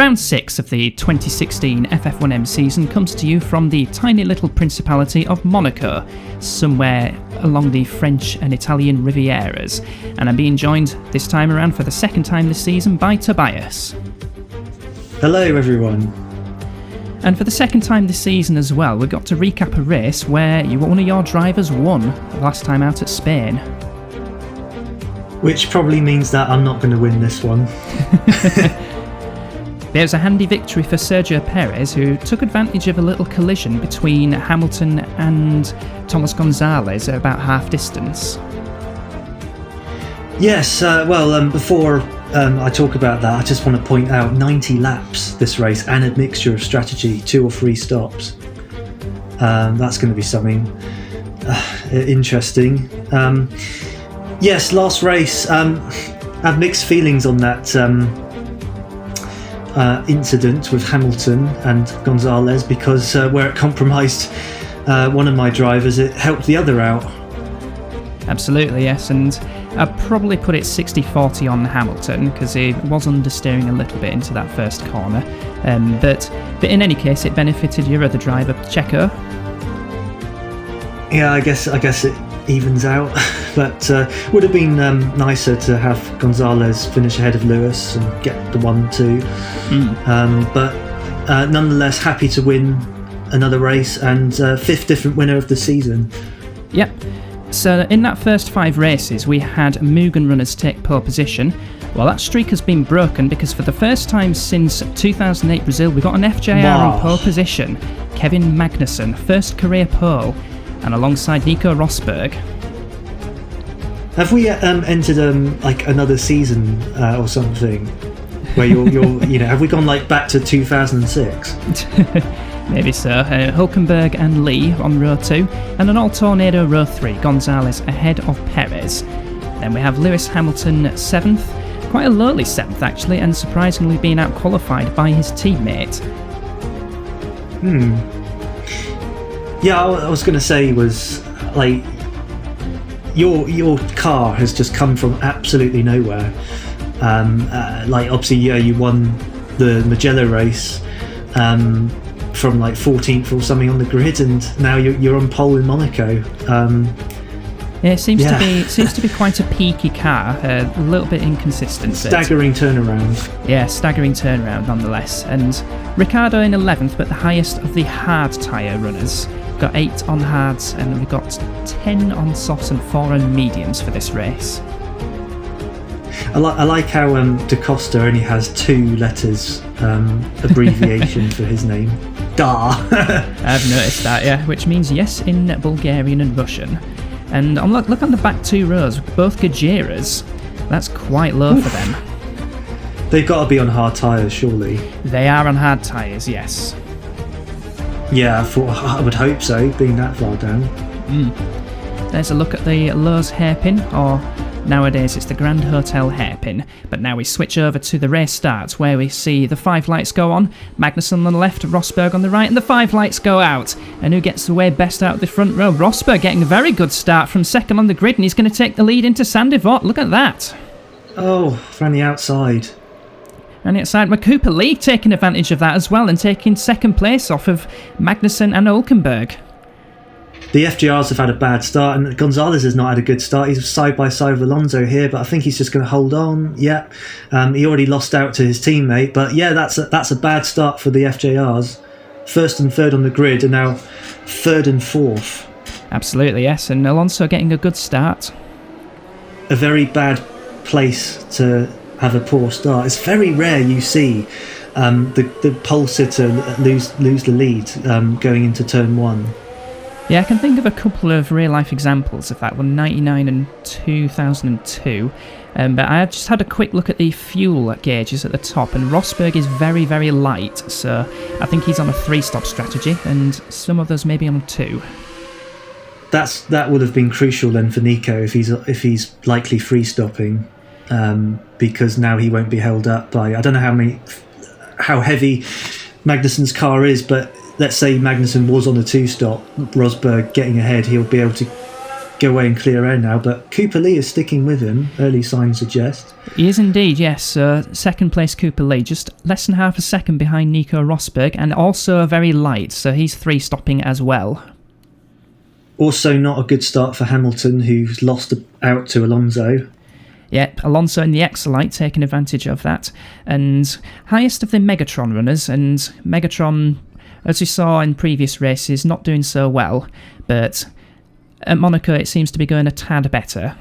Round 6 of the 2016 FF1M season comes to you from the tiny little principality of Monaco, somewhere along the French and Italian Rivieras, and I'm being joined this time around for the second time this season by Tobias. Hello everyone. And for the second time this season as well, we got to recap a race where one of your drivers won last time out at Spain. Which probably means that I'm not going to win this one. There's a handy victory for Sergio Perez, who took advantage of a little collision between Hamilton and Thomas Gonzalez at about half distance. Yes, before I talk about that, I just want to point out 90 laps this race and a mixture of strategy, 2 or 3 stops. That's going to be something interesting. Yes, last race, I have mixed feelings on that incident with Hamilton and Gonzalez, because where it compromised one of my drivers, it helped the other out. Absolutely, yes, and I'd probably put it 60-40 on Hamilton, because he was understeering a little bit into that first corner, but in any case it benefited your other driver, Checo. Yeah, I guess it evens out, but would have been nicer to have Gonzalez finish ahead of Lewis and get the 1-2. But nonetheless, happy to win another race and 5th different winner of the season. Yep. So in that first 5 races, we had Mugen runners take pole position. Well, that streak has been broken, because for the first time since 2008 Brazil, we got an FJR on pole position. Kevin Magnussen, first career pole, and alongside Nico Rosberg. Have we entered like another season or something where you're have we gone like back to 2006? Maybe so. Hulkenberg and Lee on row 2, and an all-tornado row 3, Gonzalez ahead of Perez. Then we have Lewis Hamilton 7th, quite a lowly 7th actually, and surprisingly being out-qualified by his teammate. Yeah, I was going to say was like your car has just come from absolutely nowhere. Like obviously, you won the Mugello race from like 14th or something on the grid, and now you're on pole in Monaco. Yeah, it seems to be quite a peaky car, a little bit inconsistent. Staggering turnaround. Yeah, staggering turnaround nonetheless. And Ricciardo in 11th, but the highest of the hard tyre runners. Got 8 on hards, and we've got 10 on softs and 4 on mediums for this race. I like how Da Costa only has 2 letters abbreviation for his name. Da. I've noticed that, yeah, which means yes in Bulgarian and Russian. And look on the back 2 rows, both Gajeras. That's quite low for them. They've got to be on hard tyres, surely. They are on hard tyres, yes. Yeah, I would hope so, being that far down. There's a look at the Lowe's hairpin, or nowadays it's the Grand Hotel hairpin. But now we switch over to the race starts, where we see the 5 lights go on, Magnussen on the left, Rosberg on the right, and the 5 lights go out. And who gets away best out of the front row? Rosberg getting a very good start from second on the grid, and he's going to take the lead into Sandivort. Look at that. Oh, from the outside. And outside, Cooper Lee taking advantage of that as well, and taking second place off of Magnussen and Hulkenberg. The FGRs have had a bad start, and Gonzalez has not had a good start. He's side by side with Alonso here, but I think he's just going to hold on. Yeah, he already lost out to his teammate, but yeah, that's a bad start for the FJRs. 1st and 3rd on the grid, and now 3rd and 4th. Absolutely, yes, and Alonso getting a good start. A very bad place to have a poor start. It's very rare you see the pole sitter lose the lead going into turn 1. Yeah, I can think of a couple of real-life examples of that, 99 and 2002. But I just had a quick look at the fuel gauges at the top, and Rosberg is very, very light, so I think he's on a 3-stop strategy, and some others maybe on 2. That would have been crucial then for Nico if he's likely free-stopping, because now he won't be held up by, I don't know how heavy Magnussen's car is, but let's say Magnussen was on a 2-stop, Rosberg getting ahead, he'll be able to go away and clear air now, but Cooper Lee is sticking with him, early signs suggest. He is indeed, yes. Second place Cooper Lee, just less than half a second behind Nico Rosberg, and also very light, so he's 3 stopping as well. Also not a good start for Hamilton, who's lost out to Alonso. Yep, Alonso in the Exolite taking advantage of that. And highest of the Megatron runners, and Megatron, as we saw in previous races, not doing so well, but at Monaco it seems to be going a tad better.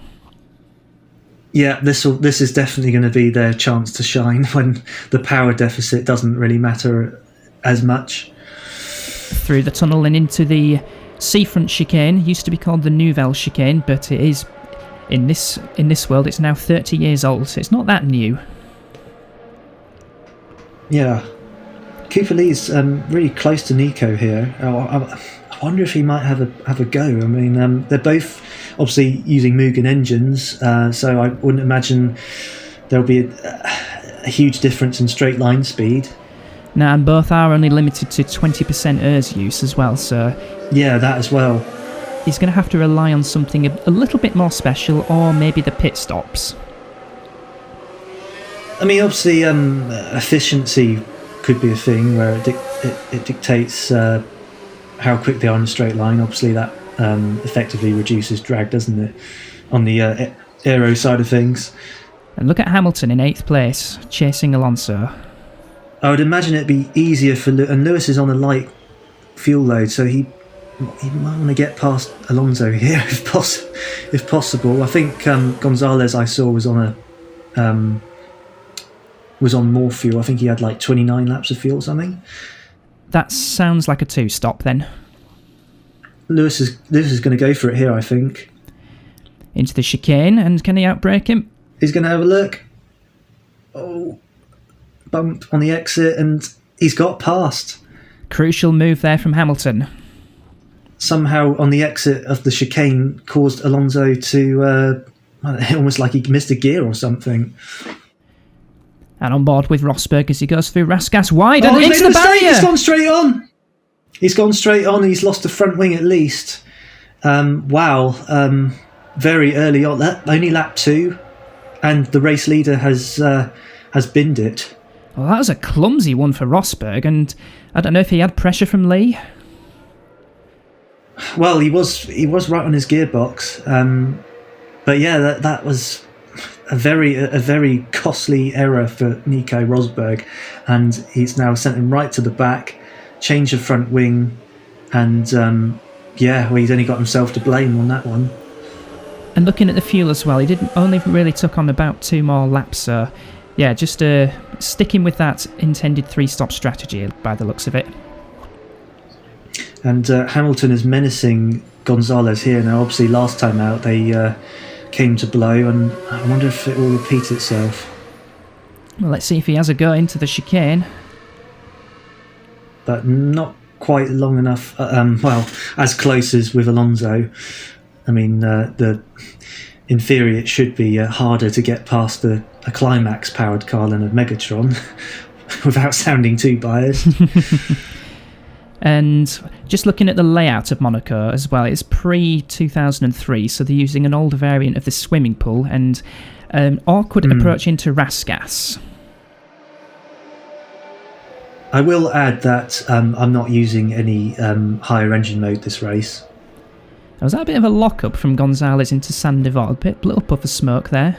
Yeah, this is definitely going to be their chance to shine when the power deficit doesn't really matter as much. Through the tunnel and into the seafront chicane, used to be called the Nouvelle chicane, but it is, in this world, it's now 30 years old, so it's not that new. Yeah. Cooper Lee's really close to Nico here. I wonder if he might have a go. I mean, they're both obviously using Mugen engines, so I wouldn't imagine there'll be a huge difference in straight line speed. Now, and both are only limited to 20% ERS use as well, so yeah, that as well. He's going to have to rely on something a little bit more special, or maybe the pit stops. I mean, obviously, efficiency could be a thing where it dictates how quick they are in a straight line. Obviously, that effectively reduces drag, doesn't it, on the aero side of things. And look at Hamilton in 8th place, chasing Alonso. I would imagine it'd be easier for and Lewis is on a light fuel load, so he might want to get past Alonso here if possible. I think Gonzalez I saw was on more fuel. I think he had like 29 laps of fuel or something. That sounds like a 2-stop then. Lewis is going to go for it here, I think. Into the chicane, and can he outbrake him? He's going to have a look. Oh, bump on the exit, and he's got past. Crucial move there from Hamilton. Somehow on the exit of the chicane caused Alonso to almost like he missed a gear or something. And on board with Rosberg as he goes through Rasgas wide and he into made the a mistake. barrier. He's gone straight on. He's gone straight on, and he's lost the front wing at least. Wow, very early on. Only lap 2, and the race leader has binned it. Well, that was a clumsy one for Rosberg, and I don't know if he had pressure from Lee. Well, he was right on his gearbox, but yeah, that was a very costly error for Nico Rosberg, and he's now sent him right to the back, changed the front wing, and he's only got himself to blame on that one. And looking at the fuel as well, he only really took on about 2 more laps, so yeah, just sticking with that intended 3-stop strategy by the looks of it. And Hamilton is menacing Gonzalez here now. Obviously, last time out they came to blow, and I wonder if it will repeat itself. Well, let's see if he has a go into the chicane. But not quite long enough. As close as with Alonso. I mean, in theory, it should be harder to get past a Climax-powered car than a Megatron, without sounding too biased. And just looking at the layout of Monaco as well, it's pre-2003, so they're using an older variant of the swimming pool and an awkward approach into Rasgas. I will add that I'm not using any higher engine mode this race. Was that a bit of a lock-up from Gonzalez into Sandoval? A little puff of smoke there.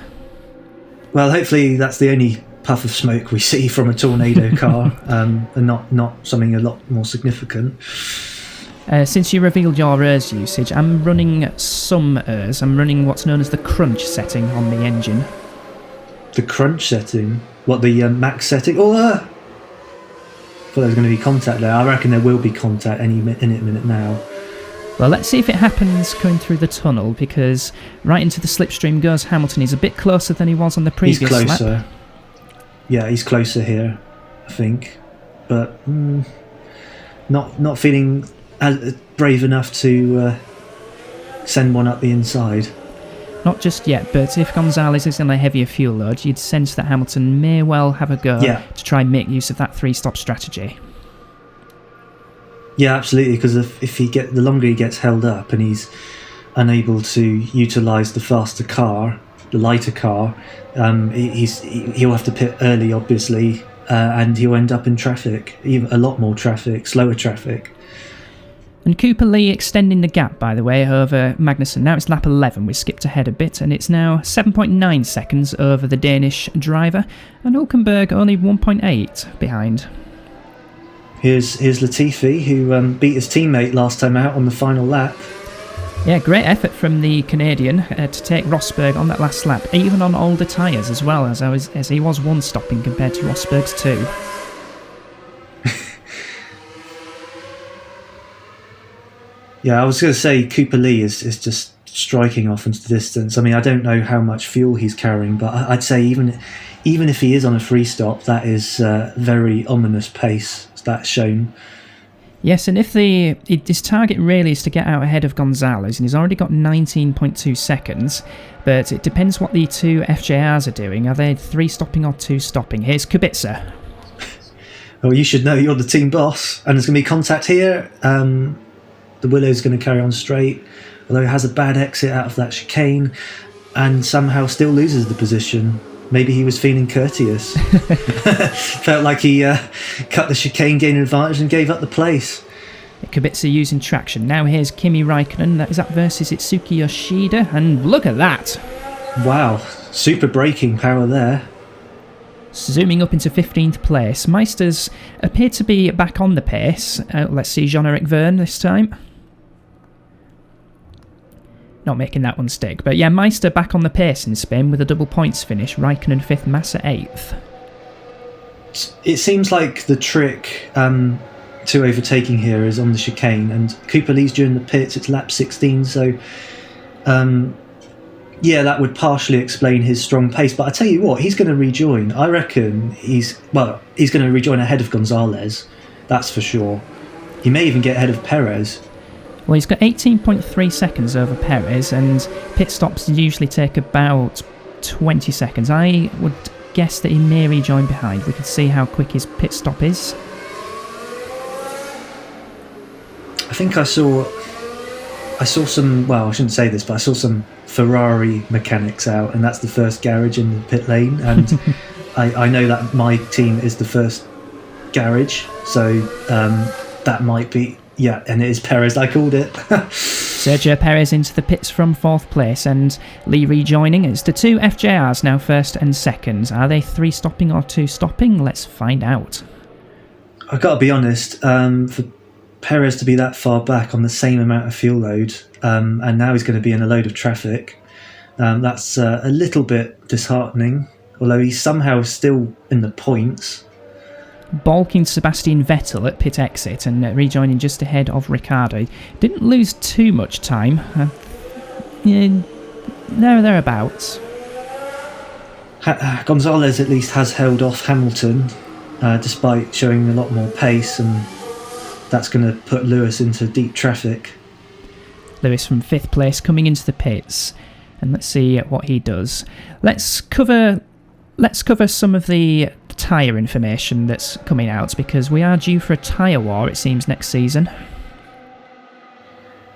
Well, hopefully that's the only puff of smoke we see from a tornado car, and not something a lot more significant. Since you revealed your ERS usage, I'm running some ERS. I'm running what's known as the crunch setting on the engine. The crunch setting? What, the max setting? Oh, I thought there was going to be contact there. I reckon there will be contact any minute now. Well, let's see if it happens going through the tunnel, because right into the slipstream goes Hamilton. He's a bit closer than he was on the previous lap. He's closer. Yeah, he's closer here, I think. But not feeling brave enough to send one up the inside. Not just yet, but if Gonzalez is on a heavier fuel load, you'd sense that Hamilton may well have a go to try and make use of that 3-stop strategy. Yeah, absolutely, because if the longer he gets held up and he's unable to utilise the faster car, the lighter car. He'll have to pit early, obviously, and he'll end up in traffic, even a lot more traffic, slower traffic. And Cooper Lee extending the gap, by the way, over Magnussen. Now it's lap 11, we skipped ahead a bit, and it's now 7.9 seconds over the Danish driver, and Hulkenberg only 1.8 behind. Here's Latifi, who beat his teammate last time out on the final lap. Yeah, great effort from the Canadian to take Rosberg on that last lap, even on older tyres as well, as he was one stopping compared to Rosberg's two. Yeah, I was going to say Cooper Lee is just striking off into the distance. I mean, I don't know how much fuel he's carrying, but I'd say even if he is on a free stop, that is very ominous pace that's shown. Yes, and if his target really is to get out ahead of Gonzalez, and he's already got 19.2 seconds, but it depends what the two FJRs are doing. Are they 3 stopping or 2 stopping? Here's Kubica. Well, you should know, you're the team boss, and there's going to be contact here. The Willow's going to carry on straight, although it has a bad exit out of that chicane, and somehow still loses the position. Maybe he was feeling courteous. Felt like he cut the chicane, gained an advantage, and gave up the place. Kubica using traction. Now here's Kimi Räikkönen. Is that versus Itsuki Yoshida? And look at that! Wow, super braking power there. Zooming up into 15th place. Meisters appear to be back on the pace. Let's see Jean-Eric Vergne this time. Not making that one stick. But yeah, Meister back on the pace in Spain with a double points finish. Räikkönen 5th, Massa 8th. It seems like the trick to overtaking here is on the chicane, and Cooper Lee's during the pits. It's lap 16, so yeah, that would partially explain his strong pace. But I tell you what, he's going to rejoin. I reckon he's going to rejoin ahead of Gonzalez. That's for sure. He may even get ahead of Perez. Well, he's got 18.3 seconds over Perez, and pit stops usually take about 20 seconds. I would guess that he may rejoin behind. We can see how quick his pit stop is. I think I saw some, well, I shouldn't say this, but I saw some Ferrari mechanics out, and that's the first garage in the pit lane, and I know that my team is the first garage, so that might be, yeah, and it is Perez, I called it. Sergio Perez into the pits from 4th place, and Lee rejoining. It's the two FJRs now, 1st and 2nd. Are they 3 stopping or 2 stopping? Let's find out. I've got to be honest, for Perez to be that far back on the same amount of fuel load, and now he's going to be in a load of traffic, that's a little bit disheartening, although he's somehow still in the points. Balking Sebastian Vettel at pit exit and rejoining just ahead of Ricciardo. Didn't lose too much time. Thereabouts. Gonzalez at least has held off Hamilton, despite showing a lot more pace, and that's going to put Lewis into deep traffic. Lewis from 5th place coming into the pits, and let's see what he does. Let's cover some of the tyre information that's coming out, because we are due for a tyre war, it seems, next season.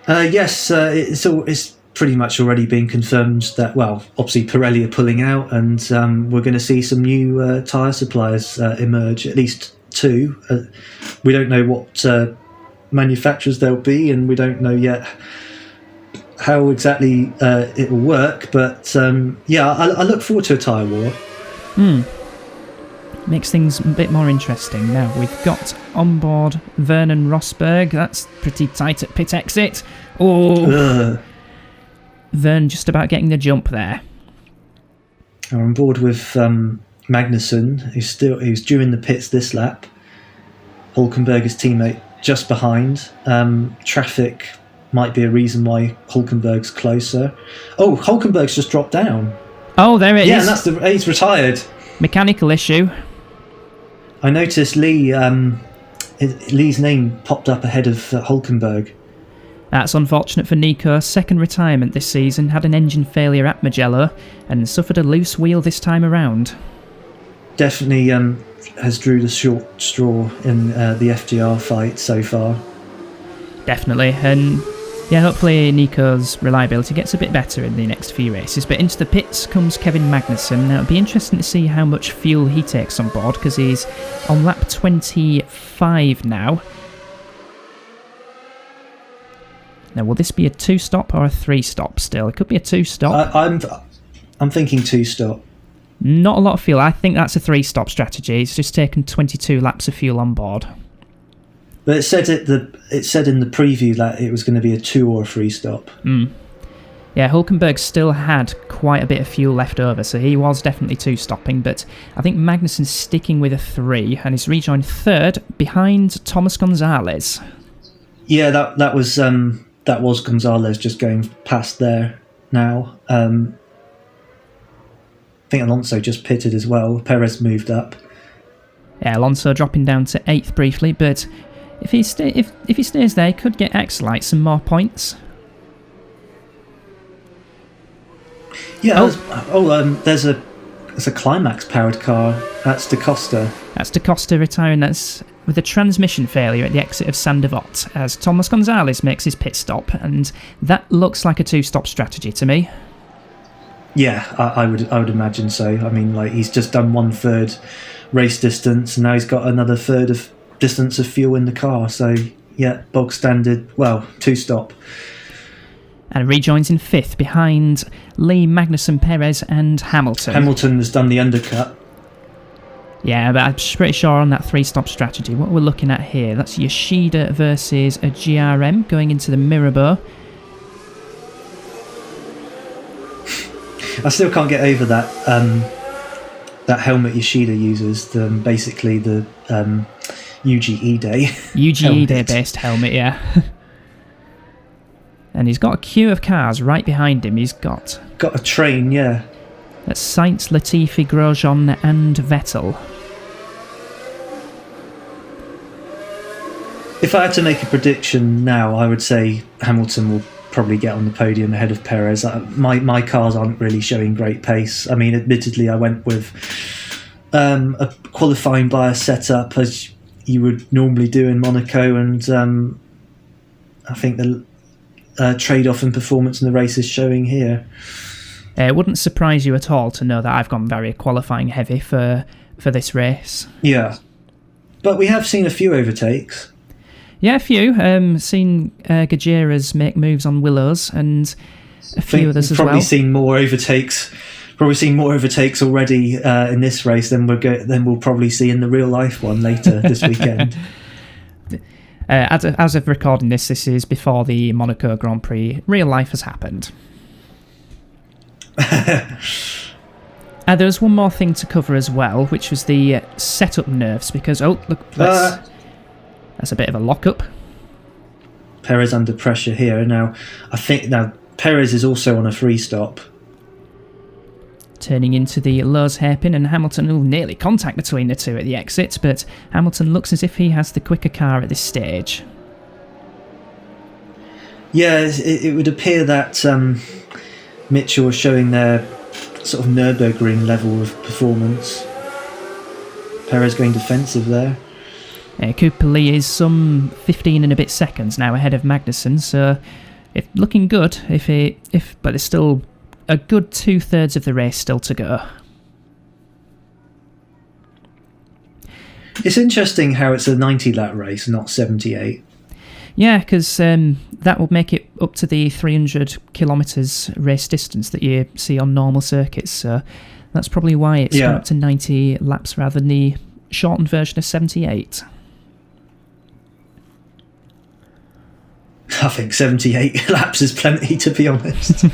Yes, it's pretty much already been confirmed that, well, obviously Pirelli are pulling out, and we're going to see some new tyre suppliers emerge, at least 2. We don't know what manufacturers they'll be, and we don't know yet how exactly it will work, but yeah, I look forward to a tyre war. Makes things a bit more interesting. Now we've got on board Vernon Rosberg. That's pretty tight at pit exit. Oh, Vern just about getting the jump there. We're on board with Magnussen, who's due in the pits this lap. Hulkenberg's teammate just behind. Traffic might be a reason why Hulkenberg's closer. Oh, Hulkenberg's just dropped down. Oh, there it is. Yeah, and he's retired. Mechanical issue. I noticed Lee's name popped up ahead of Hulkenberg. That's unfortunate for Nico. 2nd retirement this season. Had an engine failure at Mugello and suffered a loose wheel this time around. Definitely has drew the short straw in the FGR fight so far. Definitely, and Yeah, hopefully Nico's reliability gets a bit better in the next few races. But into the pits comes Kevin Magnussen. Now, it'll be interesting to see how much fuel he takes on board, because he's on lap 25 now. Now, will this be a 2-stop or a 3-stop still? It could be a 2-stop. I'm thinking 2-stop. Not a lot of fuel. I think that's a 3-stop strategy. It's just taken 22 laps of fuel on board. But it said in the preview that it was going to be a 2 or a 3-stop. Yeah, Hulkenberg still had quite a bit of fuel left over, so he was definitely 2-stopping, but I think Magnussen's sticking with a 3, and he's rejoined 3rd behind Thomas Gonzalez. Yeah, that was Gonzalez just going past there now. I think Alonso just pitted as well. Perez moved up. Yeah, Alonso dropping down to 8th briefly, but if he stays there, he could get X-Lite some more points. Yeah. There's a Climax powered car. That's Da Costa. That's Da Costa retiring. That's with a transmission failure at the exit of Saint Devote as Thomas Gonzalez makes his pit stop, and that looks like a 2-stop strategy to me. Yeah, I would imagine so. I mean, like, he's just done 1/3 race distance, and now he's got another third of distance of fuel in the car. So yeah, bog standard. Well, 2-stop. And rejoins in 5th behind Lee, Magnussen, Perez and Hamilton. Hamilton has done the undercut. Yeah, but I'm pretty sure on that 3-stop strategy, what we're looking at here, that's Yoshida versus a GRM going into the Mirabeau. I still can't get over that helmet Yoshida uses. Basically the UGE Day. UGE Day based helmet, yeah. And he's got a queue of cars right behind him. He's got a train, yeah. That's Sainz, Latifi, Grosjean and Vettel. If I had to make a prediction now, I would say Hamilton will probably get on the podium ahead of Perez. My cars aren't really showing great pace. I mean, admittedly, I went with a qualifying bias setup as you would normally do in Monaco, and I think the trade-off in performance in the race is showing here. It wouldn't surprise you at all to know that I've gone very qualifying heavy for this race. Yeah, but we have seen a few overtakes. Yeah, a few. Seen Gajera's make moves on Willows and a few others as well. Probably seen more overtakes already in this race than we'll probably see in the real life one later this weekend. As of recording this is before the Monaco Grand Prix. Real life has happened. There was one more thing to cover as well, which was the setup nerfs, because that's a bit of a lock-up. Perez under pressure here. Now, I think Perez is also on a 3-stop. Turning into the Lowe's hairpin, and Hamilton nearly contact between the two at the exit, but Hamilton looks as if he has the quicker car at this stage. Yeah, it would appear that Mitchell was showing their sort of Nürburgring level of performance. Perez going defensive there. Cooper Lee is some 15 and a bit seconds now ahead of Magnussen, so it's looking good. But there's still a good 2/3 of the race still to go. It's interesting how it's a 90-lap race, not 78. Yeah, because that would make it up to the 300 kilometres race distance that you see on normal circuits. So that's probably why it's gone up to 90 laps rather than the shortened version of 78. I think 78 laps is plenty, to be honest.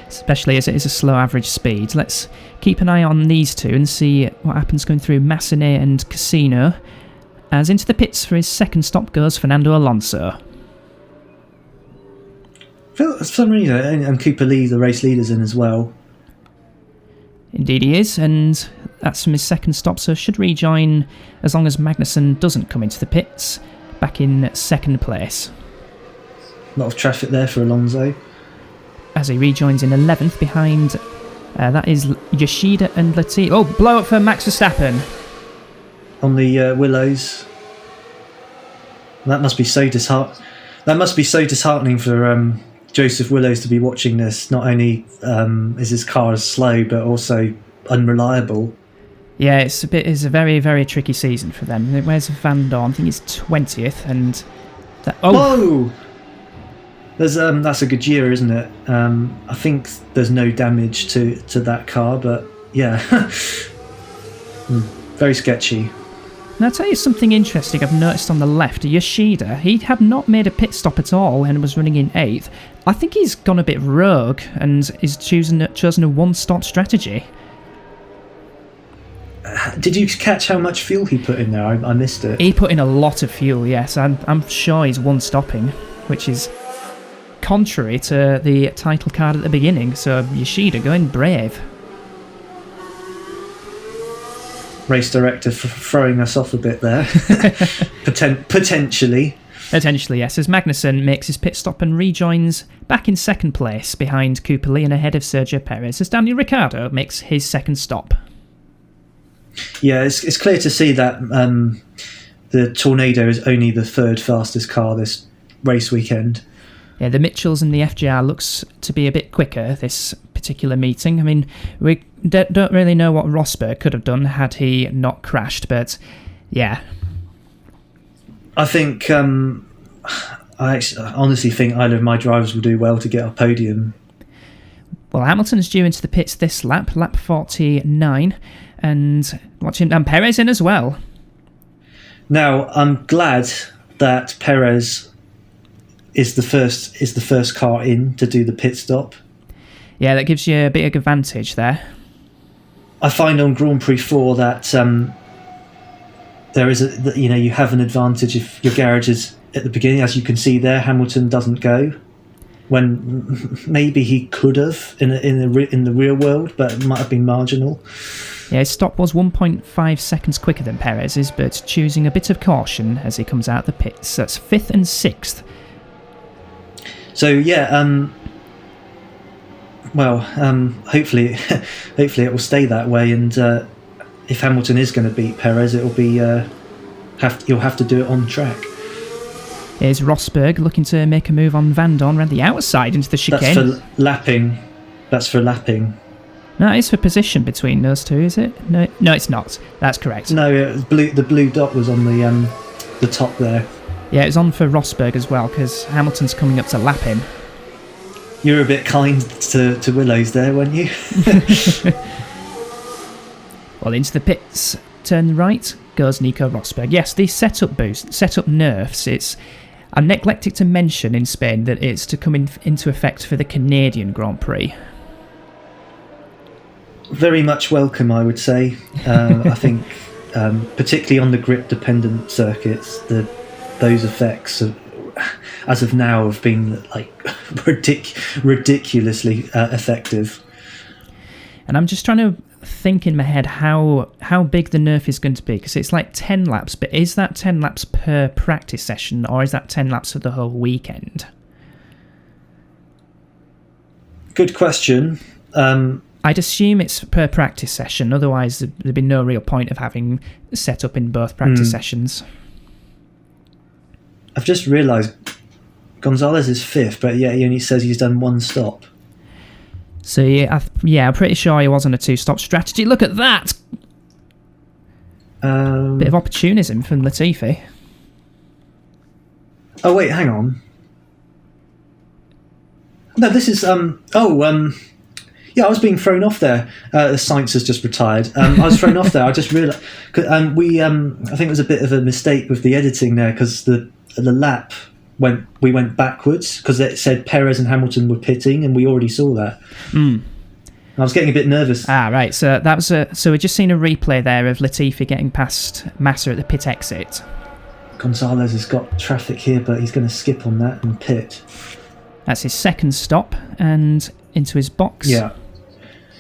Especially as it is a slow average speed. Let's keep an eye on these two and see what happens going through Massenet and Casino. As into the pits for his second stop goes Fernando Alonso. For some reason, and Cooper Lee, the race leader's in as well. Indeed he is, and that's from his second stop, so should rejoin as long as Magnussen doesn't come into the pits, back in second place. A lot of traffic there for Alonso. As he rejoins in 11th behind, that is Yoshida and Latifi. Oh, blow up for Max Verstappen. On the Willows. That must be so disheartening. That must be so disheartening for Joseph Willows to be watching this. Not only is his car slow, but also unreliable. Yeah, it's a very, very tricky season for them. Where's Van Dorn? I think it's 20th, and whoa! There's that's a good year, isn't it? I think there's no damage to that car, but yeah, very sketchy. Now, I'll tell you something interesting I've noticed on the left. Yoshida, he had not made a pit stop at all and was running in 8th. I think he's gone a bit rogue and is chosen a one-stop strategy. Did you catch how much fuel he put in there? I missed it. He put in a lot of fuel, yes. I'm sure he's one-stopping, which is contrary to the title card at the beginning. So Yoshida going brave. Race director throwing us off a bit there. Potentially. Potentially, yes, as Magnussen makes his pit stop and rejoins back in second place behind Cooper Lee and ahead of Sergio Perez as Daniel Ricciardo makes his second stop. Yeah, it's clear to see that the Tornado is only the third fastest car this race weekend. Yeah, the Mitchells and the FGR looks to be a bit quicker this particular meeting. I mean, we don't really know what Rosberg could have done had he not crashed, but yeah. I think, I honestly think either of my drivers will do well to get a podium. Well, Hamilton's due into the pits this lap 49, and Perez in as well. Now, I'm glad that Perez is the first car in to do the pit stop. Yeah, that gives you a bit of advantage there. I find on Grand Prix 4 that there is you have an advantage if your garage is at the beginning, as you can see there. Hamilton doesn't go when maybe he could have in the real world, but it might have been marginal. Yeah, his stop was 1.5 seconds quicker than Perez's, but choosing a bit of caution as he comes out the pits. That's 5th and 6th. So yeah, hopefully it will stay that way. And if Hamilton is going to beat Perez, it'll be you'll have to do it on track. Here's Rosberg looking to make a move on Van Dorn around the outside into the chicane. That's for lapping. No, it's for position between those two, is it? No, it's not. That's correct. No, the blue dot was on the top there. Yeah, it was on for Rosberg as well, because Hamilton's coming up to lap him. You were a bit kind to Willows there, weren't you? Well, into the pits, turn right, goes Nico Rosberg. Yes, the setup nerfs, I neglected to mention in Spain that it's to come into effect for the Canadian Grand Prix. Very much welcome, I would say. I think, particularly on the grip-dependent circuits, those effects, as of now, have been like ridiculously effective. And I'm just trying to think in my head how big the nerf is going to be, because it's like 10 laps, but is that 10 laps per practice session, or is that 10 laps for the whole weekend? Good question. I'd assume it's per practice session, otherwise there'd be no real point of having set up in both practice sessions. I've just realised Gonzalez is 5th, but yeah, he only says he's done one stop. So I'm pretty sure he was on a 2-stop strategy. Look at that! Bit of opportunism from Latifi. Oh wait, hang on. No, this is yeah, I was being thrown off there. Sainz has just retired. I was thrown off there. I just realised, I think it was a bit of a mistake with the editing there, because the lap we went backwards, because it said Perez and Hamilton were pitting, and we already saw that. I was getting a bit nervous. Right. So that was so we've just seen a replay there of Latifi getting past Massa at the pit exit. Gonzalez has got traffic here, but he's going to skip on that and pit. That's his second stop and into his box. Yeah.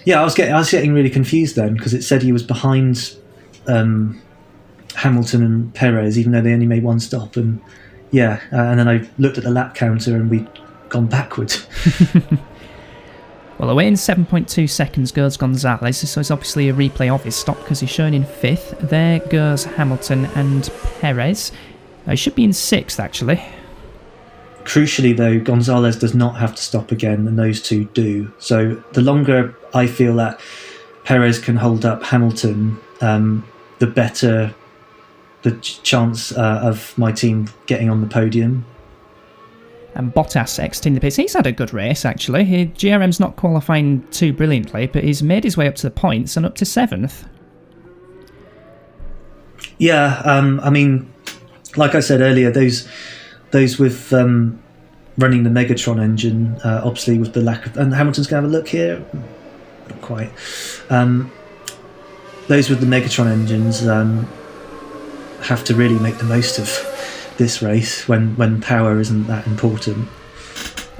I was getting really confused then, because it said he was behind Hamilton and Perez, even though they only made one stop. And and then I looked at the lap counter and we'd gone backwards. Well, away in 7.2 seconds goes Gonzalez, so it's obviously a replay of his stop because he's shown in 5th. There goes Hamilton and Perez. He should be in 6th, actually. crucially, though, Gonzalez does not have to stop again, and those two do. So the longer I feel that Perez can hold up Hamilton, the better the chance of my team getting on the podium. And Bottas exiting the pits. He's had a good race, actually. GRM's not qualifying too brilliantly, but he's made his way up to the points and up to 7th. Yeah, I mean, like I said earlier, those with running the Megatron engine, obviously with the lack of... And Hamilton's going to have a look here. Not quite. Those with the Megatron engines have to really make the most of this race when power isn't that important.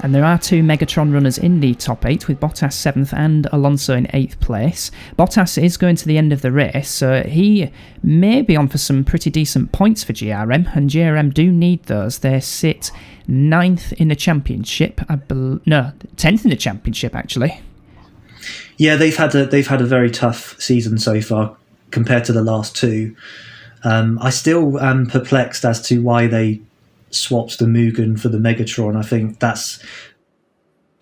And there are 2 Megatron runners in the top 8, with Bottas 7th and Alonso in 8th place. Bottas is going to the end of the race, so he may be on for some pretty decent points for GRM, and GRM do need those. They sit 9th in the championship, 10th in the championship, actually. Yeah, they've had a very tough season so far compared to the last 2. I still am perplexed as to why they swapped the Mugen for the Megatron. I think that's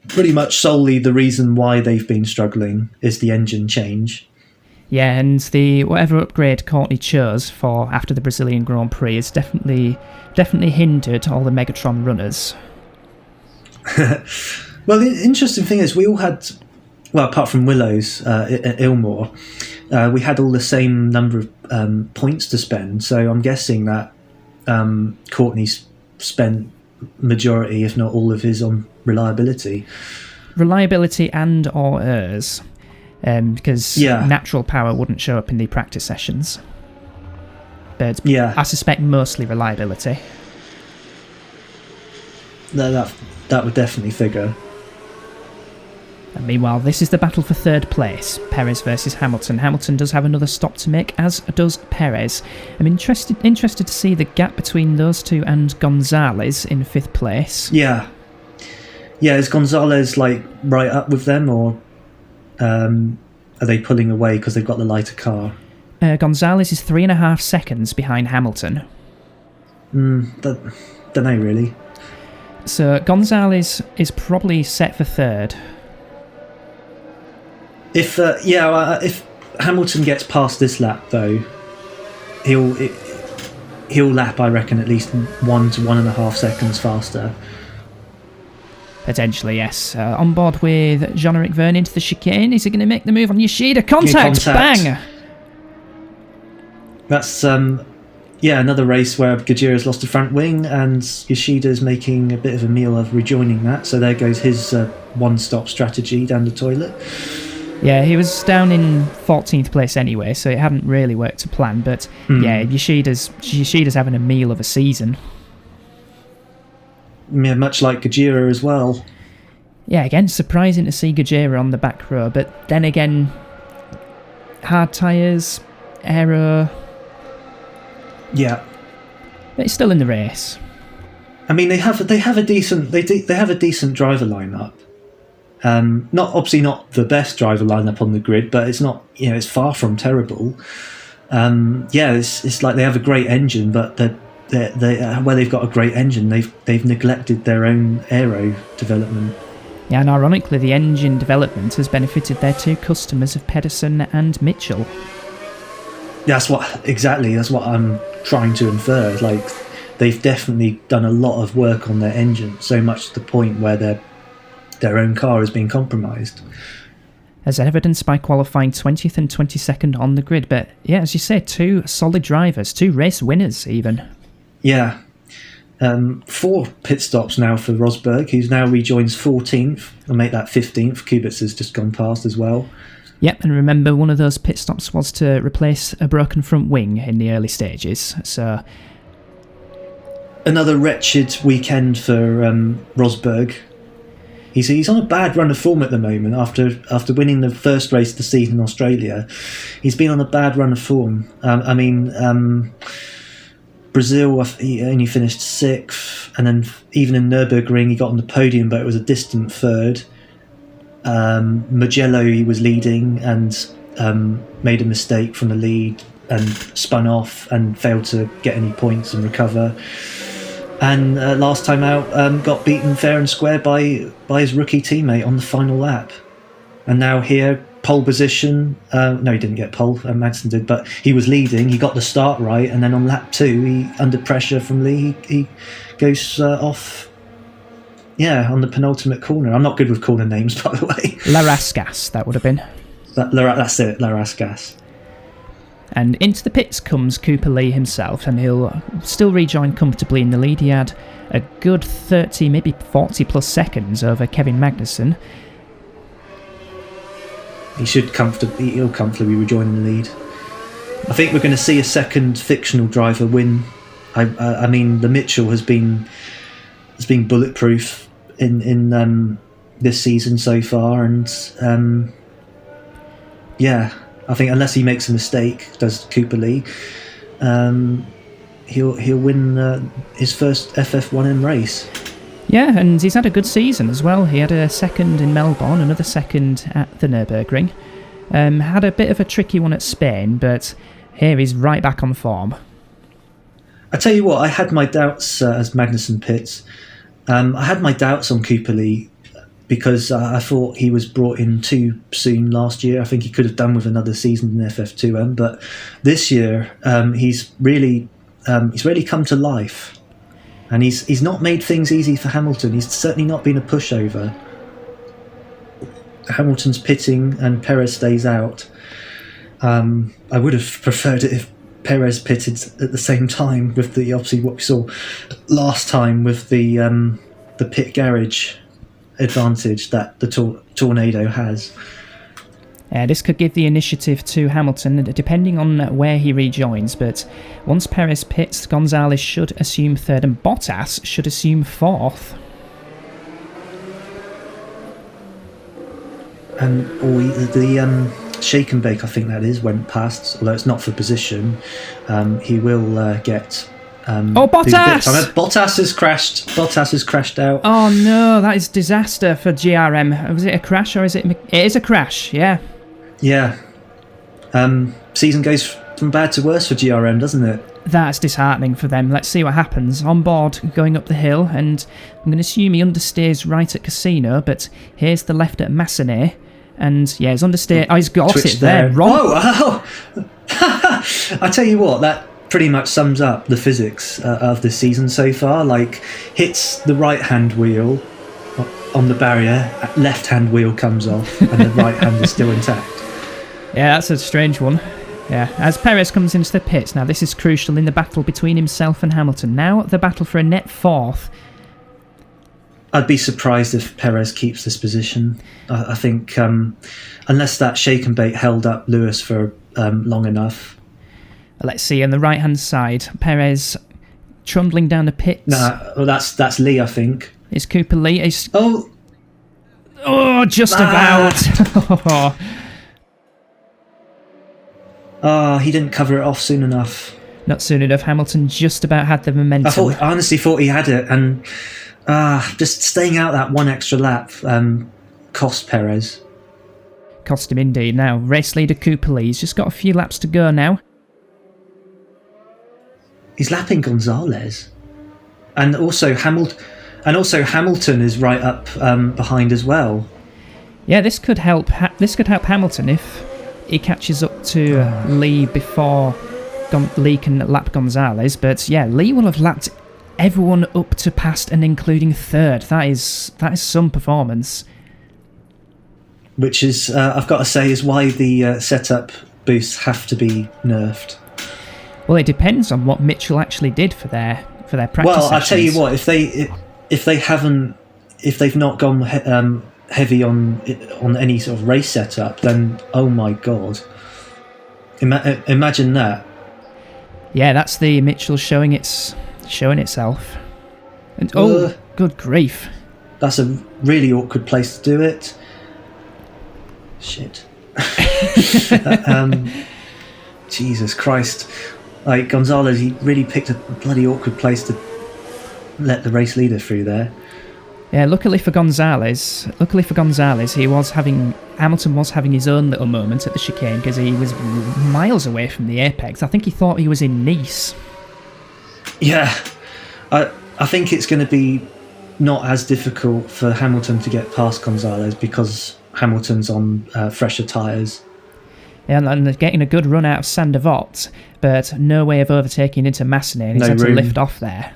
pretty much solely the reason why they've been struggling, is the engine change. Yeah, and the whatever upgrade Courtney chose for after the Brazilian Grand Prix has definitely hindered all the Megatron runners. Well, the interesting thing is we all had, well, apart from Willow's at Ilmore, we had all the same number of points to spend. So I'm guessing that Courtney's spent majority, if not all of his, on reliability. Reliability and or ERS, because natural power wouldn't show up in the practice sessions. But I suspect mostly reliability. That would definitely figure. And meanwhile, this is the battle for 3rd place. Perez versus Hamilton. Hamilton does have another stop to make, as does Perez. I'm interested to see the gap between those two and Gonzalez in 5th place. Yeah, is Gonzalez right up with them, or are they pulling away because they've got the lighter car? Gonzalez is 3.5 seconds behind Hamilton. Don't know really. So Gonzalez is probably set for 3rd. If Hamilton gets past this lap, though, he'll lap, I reckon, at least 1 to 1.5 seconds faster. Potentially, yes. On board with Jean-Eric Verne into the chicane. Is he going to make the move on Yoshida? Contact! Bang! That's another race where Gajira's lost a front wing, and Yoshida's making a bit of a meal of rejoining that. So there goes his one-stop strategy down the toilet. Yeah, he was down in 14th place anyway, so it hadn't really worked to plan. But yeah, Yoshida's having a meal of a season. Yeah, much like Gajira as well. Yeah, again, surprising to see Gajira on the back row, but then again, hard tyres, aero. Yeah, but it's still in the race. I mean, they have a decent driver lineup. Not the best driver lineup on the grid, but it's not, it's far from terrible. It's like they have a great engine, but where they've got a great engine, they've neglected their own aero development. Yeah, and ironically, the engine development has benefited their 2 customers of Pedersen and Mitchell. That's what I'm trying to infer. Like, they've definitely done a lot of work on their engine, so much to the point where their own car is being compromised. As evidenced by qualifying 20th and 22nd on the grid. But yeah, as you say, 2 solid drivers, 2 race winners even. Yeah. 4 pit stops now for Rosberg, who's now rejoins 14th. I'll make that 15th. Kubica has just gone past as well. Yep, and remember, one of those pit stops was to replace a broken front wing in the early stages. So another wretched weekend for Rosberg. He's on a bad run of form at the moment. After winning the first race of the season in Australia, he's been on a bad run of form. Brazil, he only finished 6th, and then even in Nürburgring he got on the podium, but it was a distant 3rd. Mugello, he was leading and made a mistake from the lead and spun off and failed to get any points and recover. and last time out got beaten fair and square by his rookie teammate on the final lap. And now here, pole position. No, he didn't get pole. Magnussen did, but he was leading. He got the start right, and then on lap 2, he under pressure from Lee, he goes off. Yeah, on the penultimate corner. I'm not good with corner names, by the way. La Rascasse, that would have been. That's it, La Rascasse. And into the pits comes Cooper Lee himself, and he'll still rejoin comfortably in the lead. He had a good 30, maybe 40 plus seconds over Kevin Magnussen. He'll comfortably rejoin in the lead. I think we're going to see a second fictional driver win. I mean, the Mitchell has been bulletproof in this season so far, and I think unless he makes a mistake, does Cooper Lee, he'll win his first FF1M race. Yeah, and he's had a good season as well. He had a second in Melbourne, another second at the Nürburgring. Had a bit of a tricky one at Spain, but here he's right back on form. I tell you what, I had my doubts as Magnussen pits. I had my doubts on Cooper Lee because I thought he was brought in too soon last year. I think he could have done with another season in FF2M, but this year he's really come to life, and he's not made things easy for Hamilton. He's certainly not been a pushover. Hamilton's pitting and Perez stays out. I would have preferred it if Perez pitted at the same time with obviously what we saw last time with the pit garage advantage that the Tornado has. This could give the initiative to Hamilton depending on where he rejoins, but once Perez pits, Gonzalez should assume third and Bottas should assume fourth. And the shake and bake, I think that is, went past, although it's not for position. He will get Bottas! Bottas has crashed out. Oh no, that is disaster for GRM. Was it a crash or is it? It is a crash, yeah. Yeah. Season goes from bad to worse for GRM, doesn't it? That's disheartening for them. Let's see what happens. On board, going up the hill, and I'm going to assume he understeers right at Casino, but here's the left at Massenet, and yeah, he's understeer. Oh, he's got Twitched it there. Wrong. Oh! I tell you what, that pretty much sums up the physics of the season so far. Like, hits the right-hand wheel on the barrier, left-hand wheel comes off, and the right hand is still intact. Yeah, that's a strange one. Yeah, as Perez comes into the pits, now this is crucial in the battle between himself and Hamilton. Now the battle for a net fourth. I'd be surprised if Perez keeps this position. I think unless that shake and bake held up Lewis for long enough. Let's see, on the right-hand side, Perez trundling down the pits. Well, that's Lee, I think. It's Cooper Lee. Just about. He didn't cover it off soon enough. Not soon enough. Hamilton just about had the momentum. I honestly thought he had it, and just staying out that one extra lap cost Perez. Cost him indeed. Now, race leader Cooper Lee. He's just got a few laps to go now. He's lapping Gonzalez, and also Hamilton is right up behind as well. Yeah, this could help. This could help Hamilton if he catches up to Lee before Lee can lap Gonzalez. But yeah, Lee will have lapped everyone up to past and including third. That is some performance. Which is, I've got to say, is why the setup boosts have to be nerfed. Well, it depends on what Mitchell actually did for their practice Well, sessions. I tell you what, if they've not gone heavy on any sort of race setup, then oh my god, imagine that. Yeah, that's the Mitchell showing itself. And good grief! That's a really awkward place to do it. Shit. Jesus Christ. Like, Gonzalez, he really picked a bloody awkward place to let the race leader through there. Yeah, luckily for Gonzalez, Hamilton was having his own little moment at the chicane because he was miles away from the apex. I think he thought he was in Nice. Yeah. I think it's going to be not as difficult for Hamilton to get past Gonzalez because Hamilton's on fresher tyres. Yeah, and they're getting a good run out of Sander Vogt, but no way of overtaking into Massenet, and he's had to lift off there.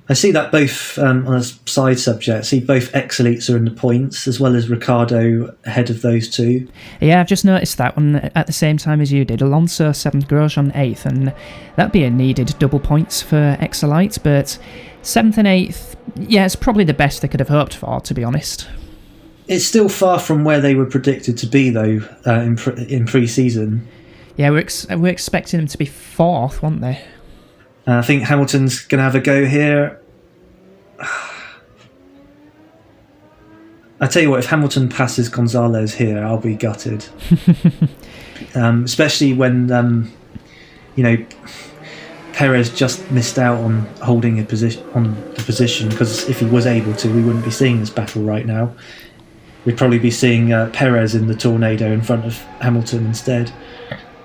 I see that both, on a side subject, I see both ex-elites are in the points, as well as Ricciardo ahead of those two. Yeah, I've just noticed that one at the same time as you did. Alonso 7th, Grosjean 8th, and that'd be a needed double points for ex-elites, but 7th and 8th, yeah, it's probably the best they could have hoped for, to be honest. It's still far from where they were predicted to be, though, in pre-season. Yeah, we're expecting them to be 4th, weren't they? I think Hamilton's going to have a go here. I tell you what, if Hamilton passes Gonzalez here, I'll be gutted. Especially when, Perez just missed out on holding the position, because if he was able to, we wouldn't be seeing this battle right now. We'd probably be seeing Perez in the Tornado in front of Hamilton instead,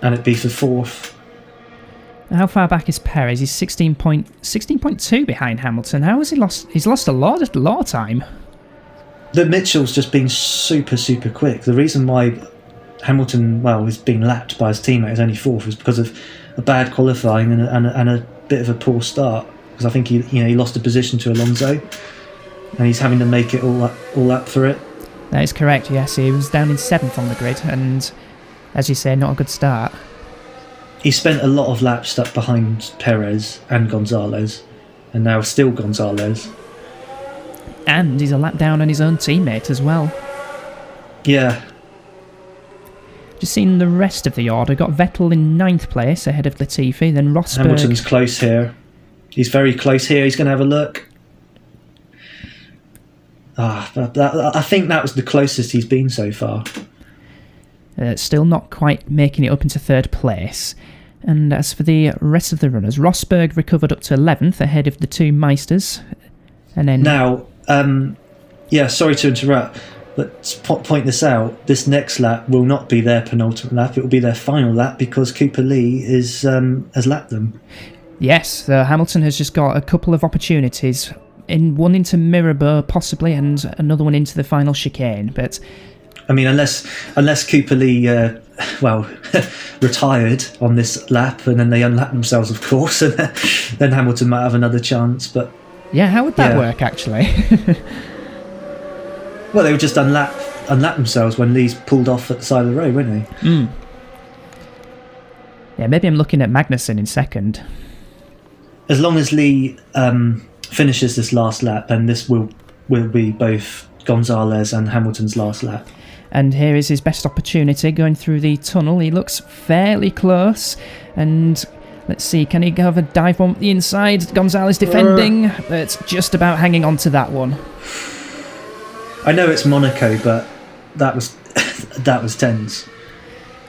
and it'd be for 4th. How far back is Perez? He's 16.2 behind Hamilton. How has he lost? He's lost a lot of time. The Mitchell's just been super, super quick. The reason why Hamilton, is being lapped by his teammate is only 4th is because of a bad qualifying and a bit of a poor start. Because I think he lost a position to Alonso, and he's having to make it all up for it. That is correct. Yes, he was down in 7th on the grid, and as you say, not a good start. He spent a lot of laps stuck behind Perez and Gonzalez, and now still Gonzalez. And he's a lap down on his own teammate as well. Yeah. Just seen the rest of the order. Got Vettel in 9th place ahead of Latifi, then Rosberg. Hamilton's close here. He's very close here. He's going to have a look. I think that was the closest he's been so far. Still not quite making it up into 3rd place. And as for the rest of the runners, Rosberg recovered up to 11th ahead of the two Meisters. And then now, sorry to interrupt, but to point this out, this next lap will not be their penultimate lap, it will be their final lap because Cooper Lee has lapped them. Yes, Hamilton has just got a couple of opportunities, one into Mirabeau possibly, and another one into the final chicane, but I mean, unless Cooper Lee, retired on this lap and then they unlap themselves, of course, and then Hamilton might have another chance. But yeah, how would that work, actually? Well, they would just unlap themselves when Lee's pulled off at the side of the road, wouldn't they? Mm. Yeah, maybe I'm looking at Magnussen in 2nd. As long as Lee finishes this last lap, then this will be both Gonzalez and Hamilton's last lap. And here is his best opportunity going through the tunnel. He looks fairly close, and let's see, can he have a dive bomb the inside? Gonzalez defending, but just about hanging on to that one. I know it's Monaco, but that was tense.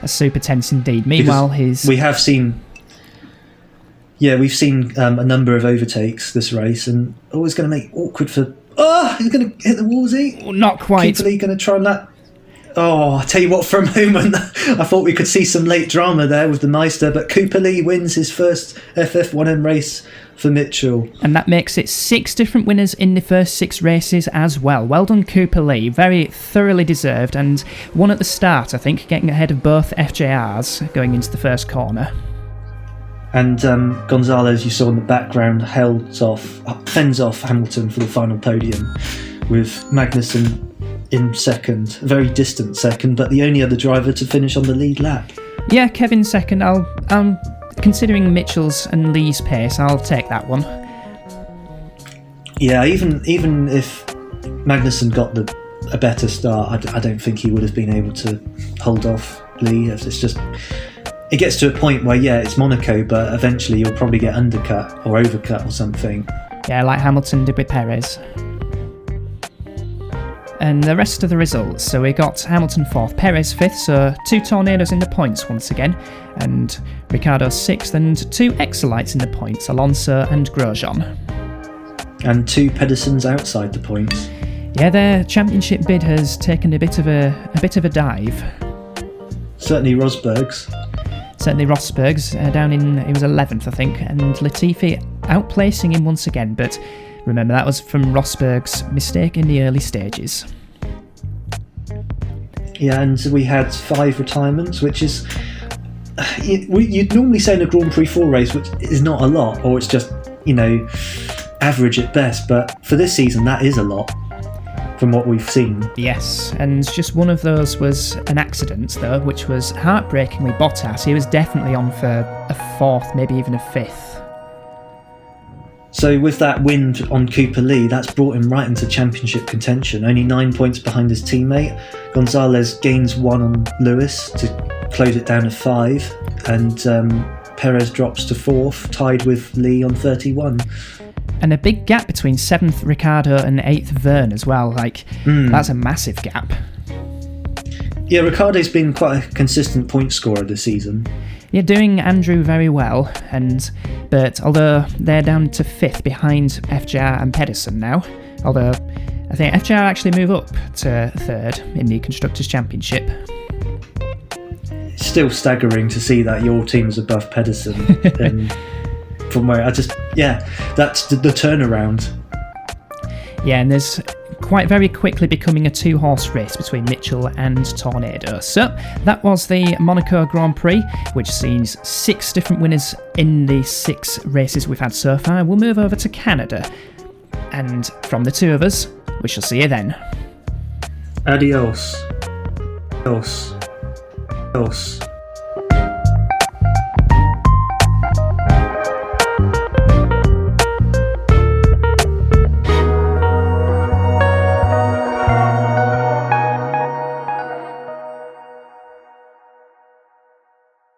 That's super tense indeed. Meanwhile, we've seen a number of overtakes this race, and always going to make awkward for. He's going to hit the wall, is he? Not quite. Cooper Lee going to try and lap. I tell you what, for a moment, I thought we could see some late drama there with the Meister, but Cooper Lee wins his first FF1M race for Mitchell. And that makes it 6 different winners in the first 6 races as well. Well done, Cooper Lee. Very thoroughly deserved, and one at the start, I think, getting ahead of both FJRs going into the first corner. And Gonzalez, you saw in the background, fends off Hamilton for the final podium, with Magnussen in 2nd, a very distant 2nd, but the only other driver to finish on the lead lap. Yeah, Kevin 2nd. I'm considering Mitchell's and Lee's pace, I'll take that one. Yeah, even if Magnussen got a better start, I don't think he would have been able to hold off Lee. It's just, it gets to a point where, it's Monaco, but eventually you'll probably get undercut or overcut or something. Yeah, like Hamilton did with Perez. And the rest of the results, so we got Hamilton 4th, Perez 5th, so 2 Tornadoes in the points once again, and Ricciardo 6th, and 2 Excelites in the points, Alonso and Grosjean. And 2 Pedersens outside the points. Yeah, their championship bid has taken a bit of a dive. Certainly Rosberg's. Certainly Rosberg's, he was 11th, I think, and Latifi outplacing him once again, but remember that was from Rosberg's mistake in the early stages. Yeah, and we had 5 retirements, which is... You'd normally say in a Grand Prix 4 race, which is not a lot, or it's just, average at best, but for this season that is a lot from what we've seen. Yes, and just one of those was an accident though, which was heartbreakingly Bottas. He was definitely on for a 4th, maybe even a 5th. So with that win on Cooper Lee, that's brought him right into championship contention, only 9 points behind his teammate. Gonzalez gains 1 on Lewis to close it down to 5, and Perez drops to 4th, tied with Lee on 31. And a big gap between 7th Ricciardo and 8th Verne as well. That's a massive gap. Yeah, Ricciardo's been quite a consistent point scorer this season. You're doing Andrew very well, but although they're down to 5th behind FJR and Pedersen now, although I think FJR actually move up to 3rd in the Constructors' Championship. It's still staggering to see that your team's above Pedersen. From where that's the turnaround. Yeah, and there's quite very quickly becoming a 2-horse race between Mitchell and Tornado. So that was the Monaco Grand Prix, which sees 6 different winners in the 6 races we've had so far. We'll move over to Canada, and from the 2 of us, we shall see you then. Adios. Adios. Adios.